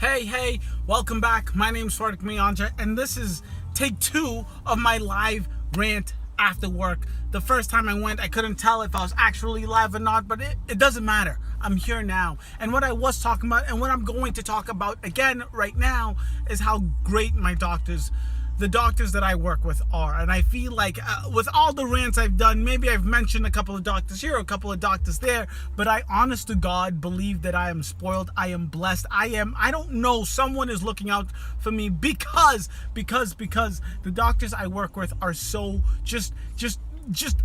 Hey, welcome back. My name's Swardik Mayanja, and this is take 2 of my live rant after work. The first time I went, I couldn't tell if I was actually live or not, but it doesn't matter. I'm here now. And what I was talking about, and what I'm going to talk about again right now, is how great the doctors that I work with are. And I feel like with all the rants I've done, maybe I've mentioned a couple of doctors here, a couple of doctors there, but I honest to God believe that I am spoiled, I am blessed, I don't know, someone is looking out for me because the doctors I work with are so just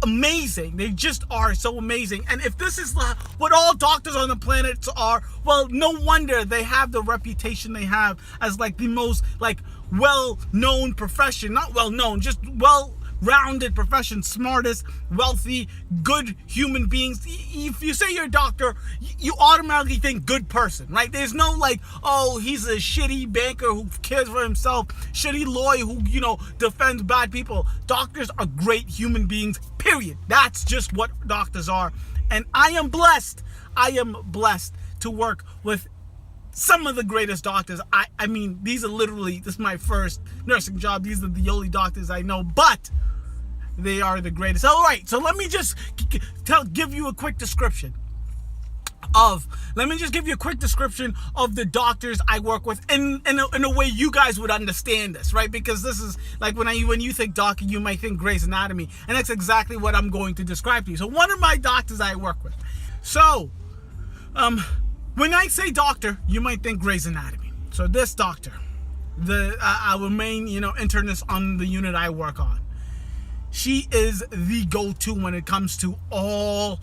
amazing. They just are so amazing. And if this is what all doctors on the planet are, well, no wonder they have the reputation they have as like the most like well-known profession. Not well-known, just well-rounded profession, smartest, wealthy, good human beings. If you say you're a doctor, you automatically think good person, right? There's no like, oh, he's a shitty banker who cares for himself, shitty lawyer who, defends bad people. Doctors are great human beings, period. That's just what doctors are. And I am blessed to work with some of the greatest doctors. I mean, this is my first nursing job. These are the only doctors I know, but they are the greatest. All right, so let me just give you a quick description of the doctors I work with in a way you guys would understand this, right? Because this is like when you think doctor, you might think Grey's Anatomy, and that's exactly what I'm going to describe to you. So one of my doctors I work with. So, when I say doctor, you might think Grey's Anatomy. So this doctor, our main, internist on the unit I work on, she is the go-to when it comes to all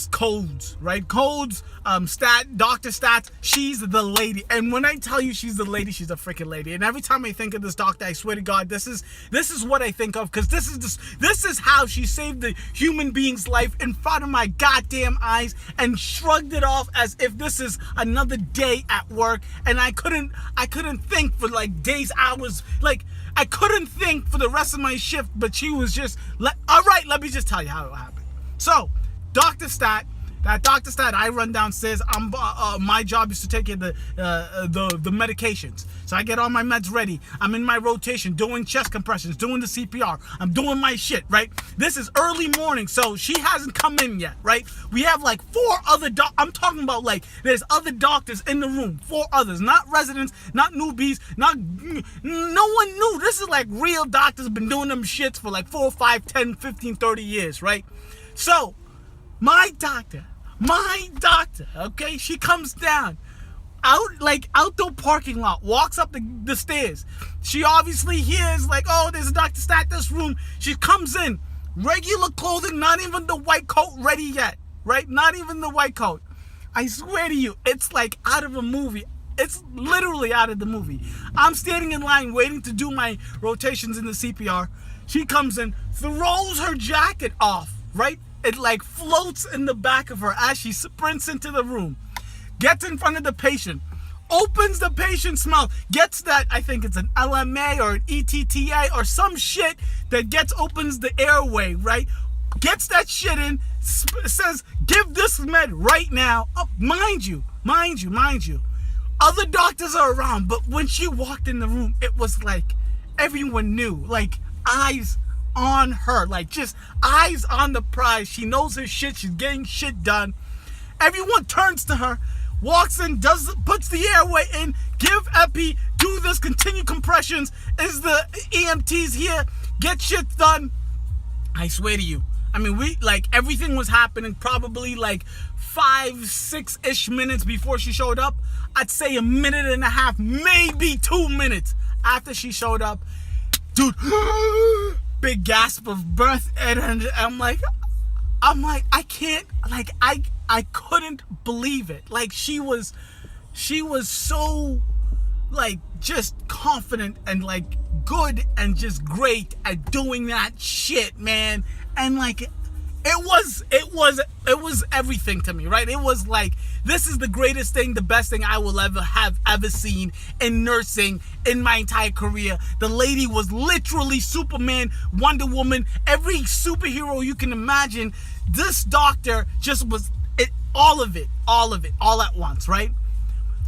codes, right? Codes, doctor stats. She's the lady. And when I tell you she's the lady, she's a freaking lady. And every time I think of this doctor, I swear to God, this is what I think of, because this is how she saved the human being's life in front of my goddamn eyes and shrugged it off as if this is another day at work. And I couldn't think for like days, hours, like I couldn't think for the rest of my shift, but she was just all right, let me just tell you how it happened. So, Dr. Stat I run downstairs. My job is to take in the medications. So I get all my meds ready. I'm in my rotation, doing chest compressions, doing the CPR. I'm doing my shit, right? This is early morning, so she hasn't come in yet, right? We have like 4 other I'm talking about like there's other doctors in the room, 4 others, not residents, not newbies, no one new. This is like real doctors, been doing them shits for like 4, 5, 10, 15, 30 years, right? So my doctor, okay, she comes down out the parking lot, walks up the stairs. She obviously hears like, oh, there's a Dr. Stat this room. She comes in, regular clothing, not even the white coat ready yet, right? Not even the white coat. I swear to you, it's like out of a movie. It's literally out of the movie. I'm standing in line waiting to do my rotations in the CPR. She comes in, throws her jacket off, right? It like floats in the back of her as she sprints into the room, gets in front of the patient, opens the patient's mouth, gets that, I think it's an LMA or an ETTA or some shit that opens the airway, right? Gets that shit in, says, give this med right now. Oh, mind you, other doctors are around, but when she walked in the room, it was like everyone knew, like eyes on her, like just eyes on the prize. She knows her shit. She's getting shit done. Everyone turns to her, walks in, puts the airway in, give epi, do this, continue compressions. Is the EMTs here? Get shit done. I swear to you. I mean, everything was happening probably like 5-6-ish minutes before she showed up. I'd say a minute and a half, maybe 2 minutes after she showed up. Dude, big gasp of breath, and I'm like, I can't, like, I couldn't believe it. Like, she was so, like, just confident and, like, good and just great at doing that shit, man. And, like, it was everything to me, right? It was like, this is the greatest thing, the best thing I will ever seen in nursing in my entire career. The lady was literally Superman, Wonder Woman, every superhero you can imagine. This doctor just was all of it, all at once, right?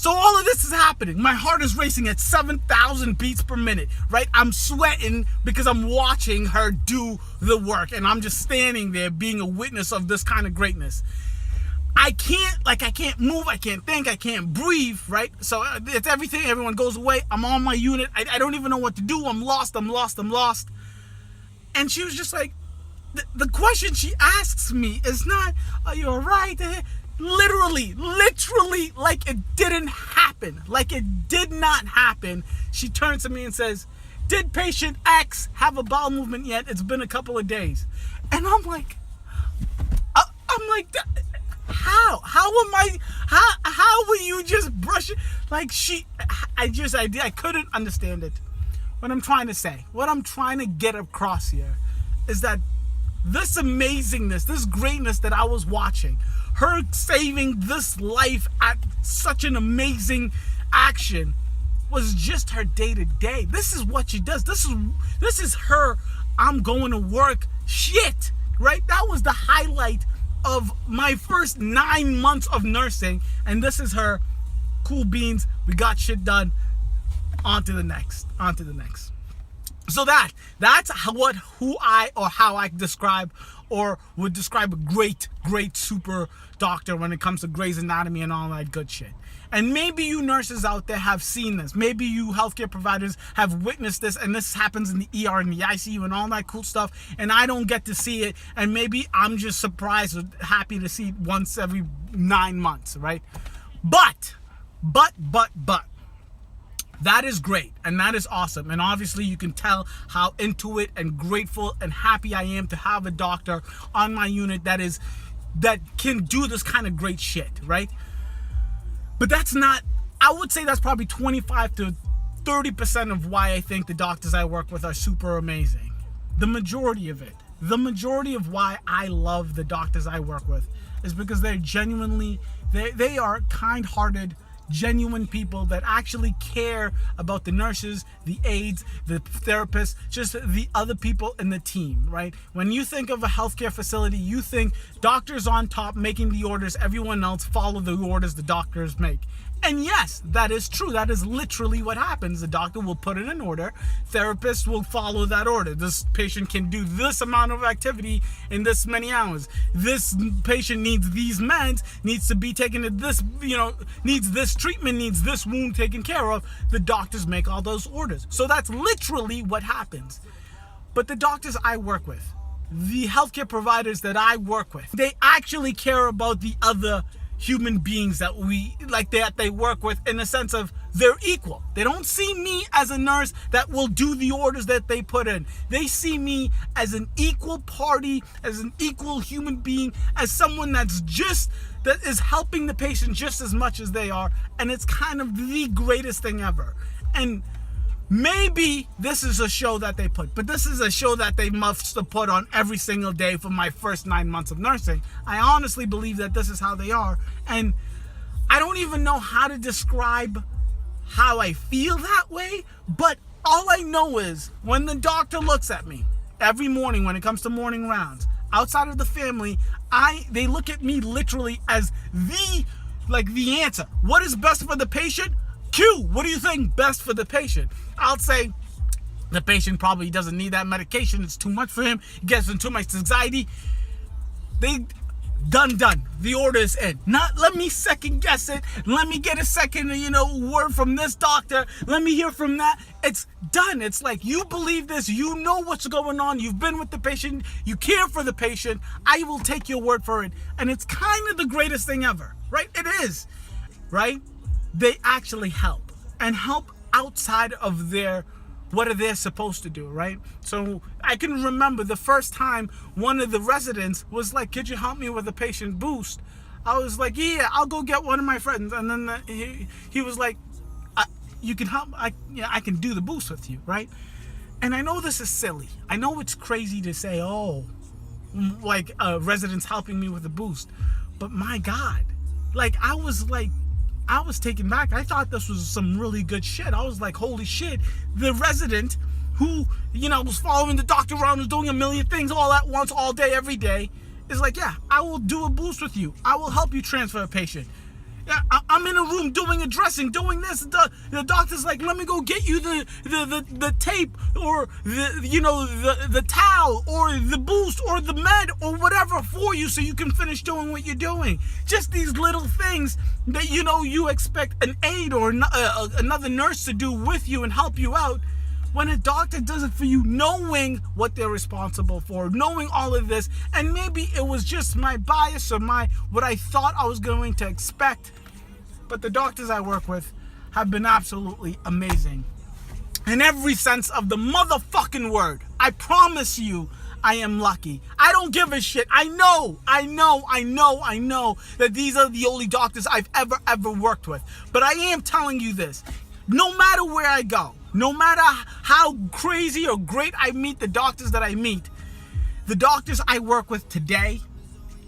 So all of this is happening. My heart is racing at 7,000 beats per minute, right? I'm sweating because I'm watching her do the work, and I'm just standing there being a witness of this kind of greatness. I can't move, I can't think, I can't breathe, right? So it's everything, everyone goes away. I'm on my unit. I don't even know what to do. I'm lost. And she was just like, the question she asks me is not, are you all right? Literally, like it didn't happen. Like it did not happen. She turns to me and says, did patient X have a bowel movement yet? It's been a couple of days. And I'm like, how will you just brush it? Like I couldn't understand it. What I'm trying to say, what I'm trying to get across here is that this amazingness, this greatness that I was watching, her saving this life at such an amazing action, was just her day-to-day. This is what she does. This is her I'm going to work shit, right? That was the highlight of my first 9 months of nursing, and this is her cool beans, we got shit done, on to the next. So that's how I describe or would describe a great super doctor when it comes to Grey's Anatomy and all that good shit. And maybe you nurses out there have seen this. Maybe you healthcare providers have witnessed this, and this happens in the ER and the ICU and all that cool stuff, and I don't get to see it, and maybe I'm just surprised or happy to see it once every 9 months, right? But that is great, and that is awesome, and obviously you can tell how into it and grateful and happy I am to have a doctor on my unit that can do this kind of great shit, right? But that's not, I would say that's probably 25 to 30% of why I think the doctors I work with are super amazing. The majority of why I love the doctors I work with is because they're genuinely, they are kind-hearted, genuine people that actually care about the nurses, the aides, the therapists, just the other people in the team, right? When you think of a healthcare facility, you think doctors on top making the orders, everyone else follow the orders the doctors make. And yes, that is true. That is literally what happens. The doctor will put in an order. Therapists will follow that order. This patient can do this amount of activity in this many hours. This patient needs these meds, needs to be taken to this, needs this treatment, needs this wound taken care of. The doctors make all those orders. So that's literally what happens. But the doctors I work with, the healthcare providers that I work with, they actually care about the other human beings that they work with, in the sense of they're equal. They don't see me as a nurse that will do the orders that they put in. They see me as an equal party, as an equal human being, as someone that is helping the patient just as much as they are. And it's kind of the greatest thing ever. And maybe this is a show that they put, but this is a show that they must have put on every single day for my first 9 months of nursing. I honestly believe that this is how they are. And I don't even know how to describe how I feel that way, but all I know is when the doctor looks at me every morning when it comes to morning rounds, outside of the family, they look at me literally as the answer. What is best for the patient? Q, what do you think best for the patient? I'll say the patient probably doesn't need that medication. It's too much for him. He gets into too much anxiety. Done. The order is in. Not let me second guess it. Let me get a second, word from this doctor. Let me hear from that. It's done. It's like, you believe this. You know what's going on. You've been with the patient. You care for the patient. I will take your word for it. And it's kind of the greatest thing ever, right? It is, right? They actually help, and help outside of what are they supposed to do, right? So I can remember the first time one of the residents was like, could you help me with a patient boost? I was like, yeah, I'll go get one of my friends. And then he was like, you can help, I can do the boost with you, right? And I know this is silly. I know it's crazy to say, residents helping me with a boost. But my God, I was taken back. I thought this was some really good shit. I was like, holy shit. The resident who, was following the doctor around, was doing a million things all at once, all day, every day, is like, yeah, I will do a boost with you. I will help you transfer a patient. I'm in a room doing a dressing, doing this. The doctor's like, let me go get you the tape, or the towel, or the boost, or the med, or whatever for you, so you can finish doing what you're doing. Just these little things that you expect an aide or another nurse to do with you and help you out. When a doctor does it for you, knowing what they're responsible for, knowing all of this, and maybe it was just my bias or what I thought I was going to expect, but the doctors I work with have been absolutely amazing. In every sense of the motherfucking word. I promise you, I am lucky. I don't give a shit. I know that these are the only doctors I've ever worked with. But I am telling you this. No matter where I go, no matter how crazy or great I meet the doctors that I meet, the doctors I work with today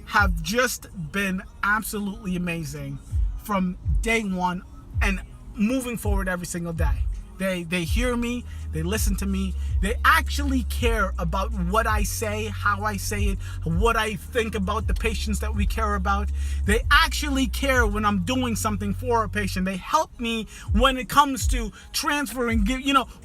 have just been absolutely amazing from day one and moving forward every single day. They hear me, they listen to me, they actually care about what I say, how I say it, what I think about the patients that we care about. They actually care when I'm doing something for a patient. They help me when it comes to transferring,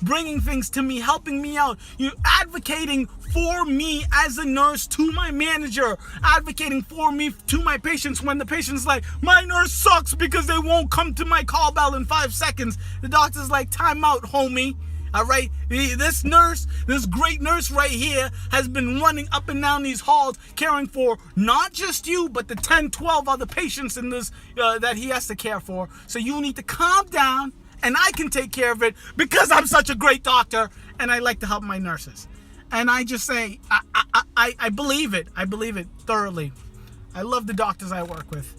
bringing things to me, helping me out, advocating for me as a nurse to my manager, advocating for me to my patients when the patient's like, my nurse sucks because they won't come to my call bell in 5 seconds. The doctor's like, time out, homie. All right, this great nurse right here has been running up and down these halls caring for not just you, but the 10, 12 other patients in this that he has to care for. So you need to calm down, and I can take care of it because I'm such a great doctor and I like to help my nurses. And I just say, I believe it. I believe it thoroughly. I love the doctors I work with.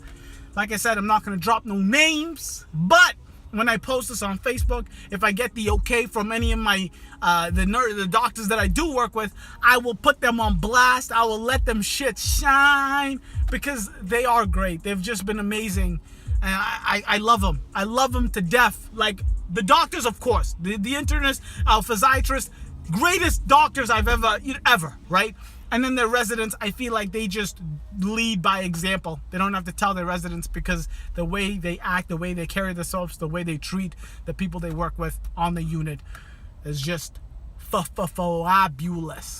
Like I said, I'm not going to drop no names, but when I post this on Facebook, if I get the okay from any of my the doctors that I do work with, I will put them on blast. I will let them shit shine because they are great. They've just been amazing. And I love them. I love them to death. Like the doctors, of course, the internists, physiatrists, greatest doctors I've ever, right? And then their residents, I feel like they just lead by example. They don't have to tell their residents because the way they act, the way they carry themselves, the way they treat the people they work with on the unit is just fabulous.